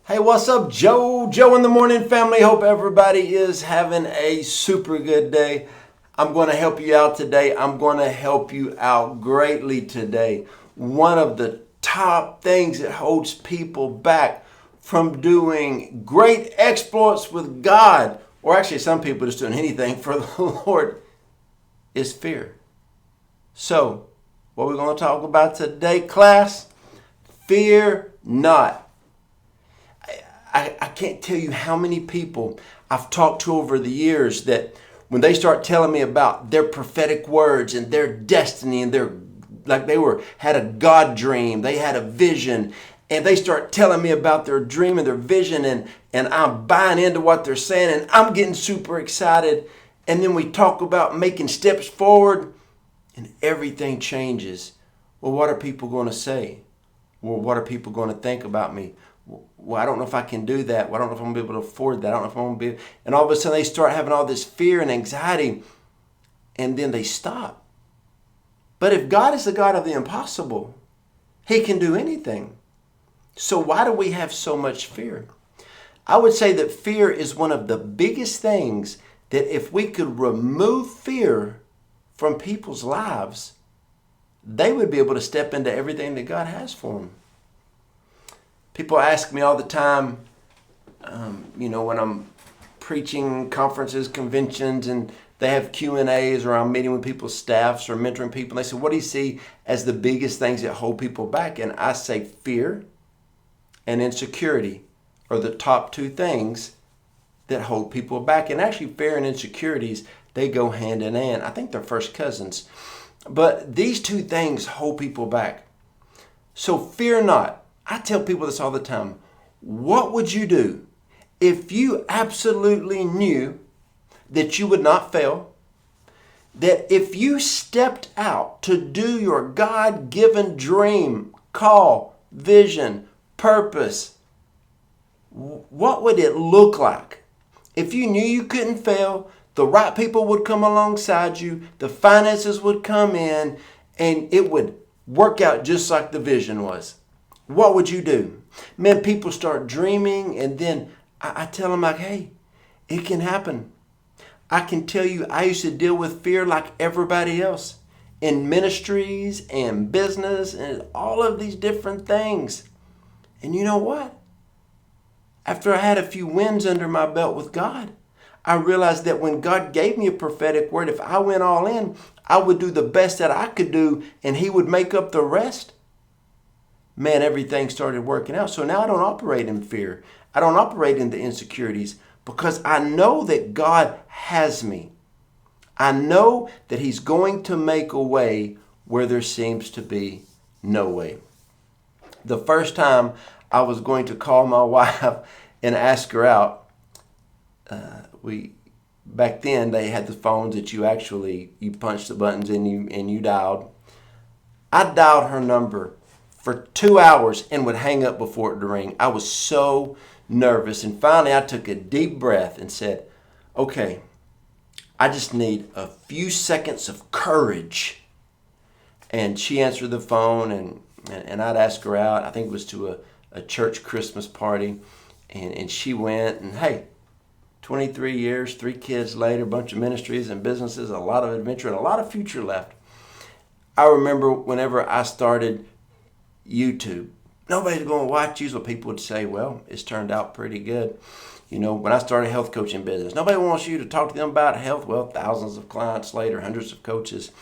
Hey, what's up, Joe? Joe in the morning, family. Hope everybody is having a super good day. I'm going to help you out today. I'm going to help you out greatly today. One of the top things that holds people back from doing great exploits with God, or actually some people just doing anything for the Lord, is fear. So, what we're going to talk about today, class? Fear not. I can't tell you how many people I've talked to over the years that when they start telling me about their prophetic words and their destiny and had a God dream, they had a vision, and they start telling me about their dream and their vision, and I'm buying into what they're saying, and I'm getting super excited. And then we talk about making steps forward, and everything changes. Well, what are people going to say? Well, what are people going to think about me? Well, I don't know if I can do that. Well, I don't know if I'm going to be able to afford that. I don't know if I'm going to be. And all of a sudden they start having all this fear and anxiety, and then they stop. But if God is the God of the impossible, He can do anything. So why do we have so much fear? I would say that fear is one of the biggest things that if we could remove fear from people's lives, they would be able to step into everything that God has for them. People ask me all the time, when I'm preaching conferences, conventions, and they have Q&As, or I'm meeting with people's staffs or mentoring people. And they say, what do you see as the biggest things that hold people back? And I say fear and insecurity are the top two things that hold people back. And actually, fear and insecurities, they go hand in hand. I think they're first cousins. But these two things hold people back. So fear not. I tell people this all the time. What would you do if you absolutely knew that you would not fail? That if you stepped out to do your God-given dream, call, vision, purpose, what would it look like? If you knew you couldn't fail, the right people would come alongside you, the finances would come in, and it would work out just like the vision was. What would you do? Man, people start dreaming, and then I tell them, hey, it can happen. I can tell you, I used to deal with fear like everybody else in ministries and business and all of these different things. And you know what? After I had a few wins under my belt with God, I realized that when God gave me a prophetic word, if I went all in, I would do the best that I could do, and He would make up the rest. Man, everything started working out. So now I don't operate in fear. I don't operate in the insecurities because I know that God has me. I know that He's going to make a way where there seems to be no way. The first time I was going to call my wife and ask her out, back then they had the phones that you punched the buttons and you dialed. I dialed her number for 2 hours and would hang up before it would ring. I was so nervous. And finally, I took a deep breath and said, okay, I just need a few seconds of courage. And she answered the phone, and I'd ask her out. I think it was to a church Christmas party. And she went, and hey, 23 years, 3 kids later, a bunch of ministries and businesses, a lot of adventure, and a lot of future left. I remember whenever I started YouTube, nobody's going to watch you, is what people would say. Well, it's turned out pretty good. When I started a health coaching business, nobody wants you to talk to them about health. Well, thousands of clients later, hundreds of coaches.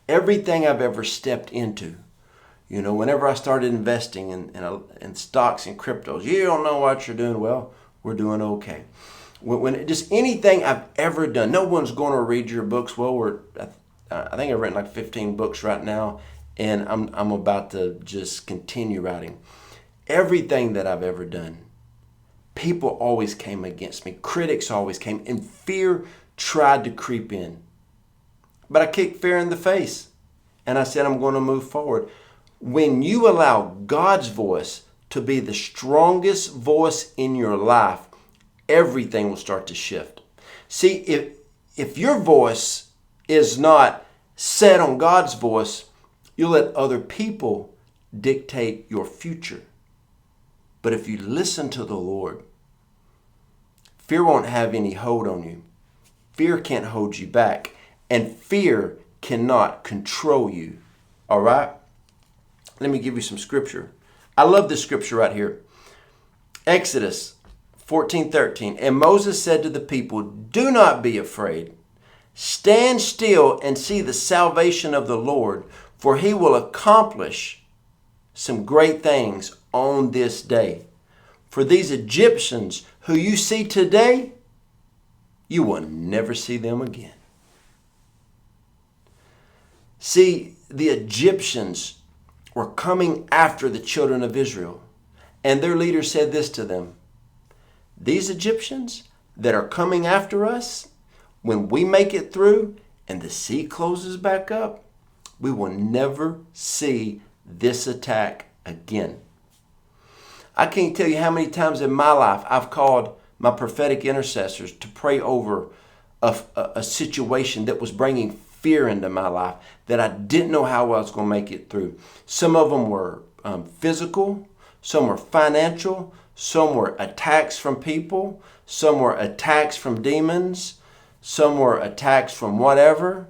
Everything I've ever stepped into, whenever I started investing in stocks and cryptos, you don't know what you're doing. Well, we're doing okay. When just anything I've ever done, no one's going to read your books. Well, I think I've written like 15 books right now, and I'm about to just continue writing. Everything that I've ever done, people always came against me. Critics always came, and fear tried to creep in. But I kicked fear in the face, and I said, I'm going to move forward. When you allow God's voice to be the strongest voice in your life, everything will start to shift. See, if your voice is not set on God's voice, you'll let other people dictate your future. But if you listen to the Lord, fear won't have any hold on you. Fear can't hold you back. And fear cannot control you. All right? Let me give you some scripture. I love this scripture right here. Exodus 14:13. And Moses said to the people, do not be afraid. Stand still and see the salvation of the Lord, for he will accomplish some great things on this day. For these Egyptians who you see today, you will never see them again. See, the Egyptians were coming after the children of Israel. And their leader said this to them: these Egyptians that are coming after us, when we make it through and the sea closes back up, we will never see this attack again. I can't tell you how many times in my life I've called my prophetic intercessors to pray over a situation that was bringing fear into my life that I didn't know how I was going to make it through. Some of them were physical, some were financial, some were attacks from people, some were attacks from demons, some were attacks from whatever.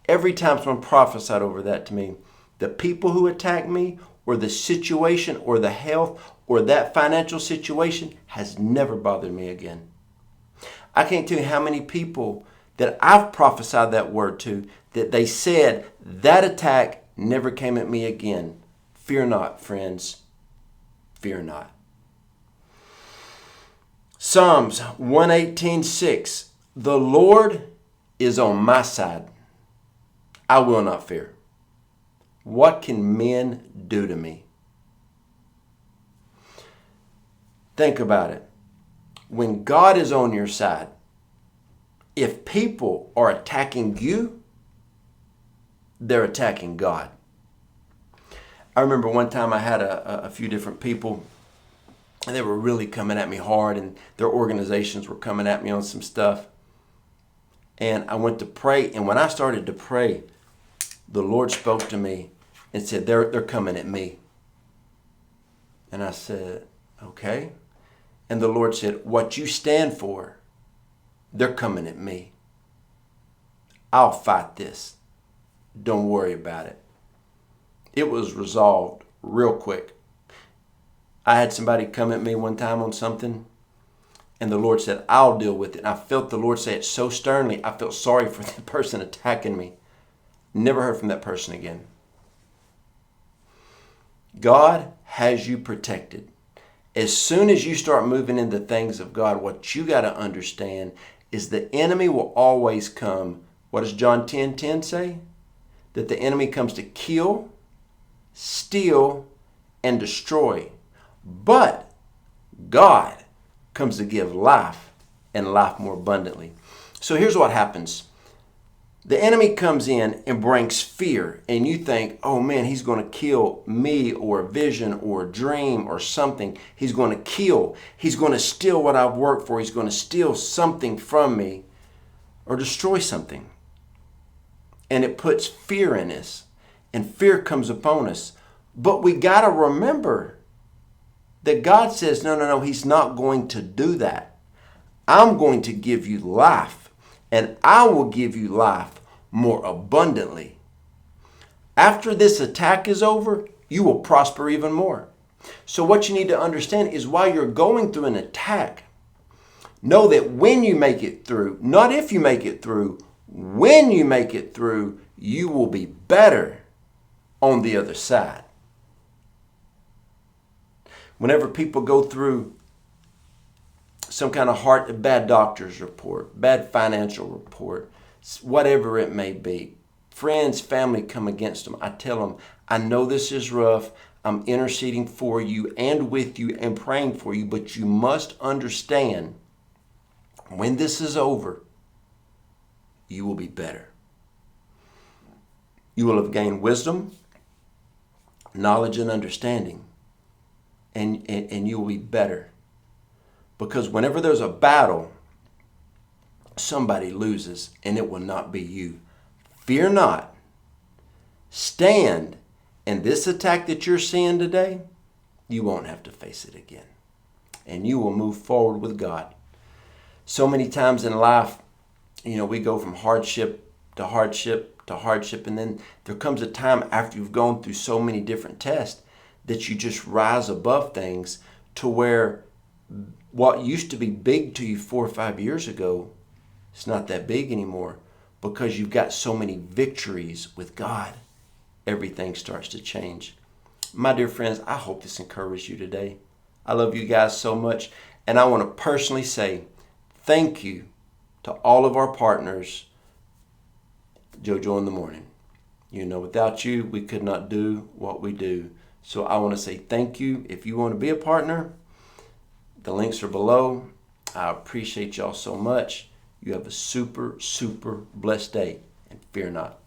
Every time someone prophesied over that to me, the people who attack me or the situation or the health or that financial situation has never bothered me again. I can't tell you how many people that I've prophesied that word to that they said that attack never came at me again. Fear not, friends. Fear not. Psalms 118:6. The Lord is on my side. I will not fear. What can men do to me? Think about it. When God is on your side, if people are attacking you, they're attacking God. I remember one time I had a few different people, and they were really coming at me hard, and their organizations were coming at me on some stuff. And I went to pray, and when I started to pray, the Lord spoke to me and said, they're coming at me. And I said, okay. And the Lord said, what you stand for, they're coming at me. I'll fight this. Don't worry about it. It was resolved real quick. I had somebody come at me one time on something, and the Lord said, I'll deal with it. And I felt the Lord say it so sternly, I felt sorry for the person attacking me. Never heard from that person again. God has you protected. As soon as you start moving into things of God, what you got to understand is the enemy will always come. What does John 10:10 say? That the enemy comes to kill, steal, and destroy. But God comes to give life and life more abundantly. So here's what happens. The enemy comes in and brings fear, and you think, oh man, he's going to kill me or a vision or a dream or something. He's going to kill. He's going to steal what I've worked for. He's going to steal something from me or destroy something. And it puts fear in us, and fear comes upon us. But we got to remember that God says, no, he's not going to do that. I'm going to give you life. And I will give you life more abundantly. After this attack is over, you will prosper even more. So what you need to understand is while you're going through an attack, know that when you make it through, not if you make it through, when you make it through, you will be better on the other side. Whenever people go through some kind of bad doctor's report, bad financial report, whatever it may be, friends, family come against them, I tell them, I know this is rough. I'm interceding for you and with you and praying for you, but you must understand when this is over, you will be better. You will have gained wisdom, knowledge, and understanding, and you will be better. Because whenever there's a battle, somebody loses, and it will not be you. Fear not. Stand, and this attack that you're seeing today, you won't have to face it again. And you will move forward with God. So many times in life, we go from hardship to hardship to hardship. And then there comes a time after you've gone through so many different tests that you just rise above things to where what used to be big to you 4 or 5 years ago, it's not that big anymore because you've got so many victories with God. Everything starts to change. My dear friends, I hope this encouraged you today. I love you guys so much. And I want to personally say thank you to all of our partners, Joe Joe in the Morning. Without you, we could not do what we do. So I want to say thank you. If you want to be a partner, the links are below. I appreciate y'all so much. You have a super, super blessed day, and fear not.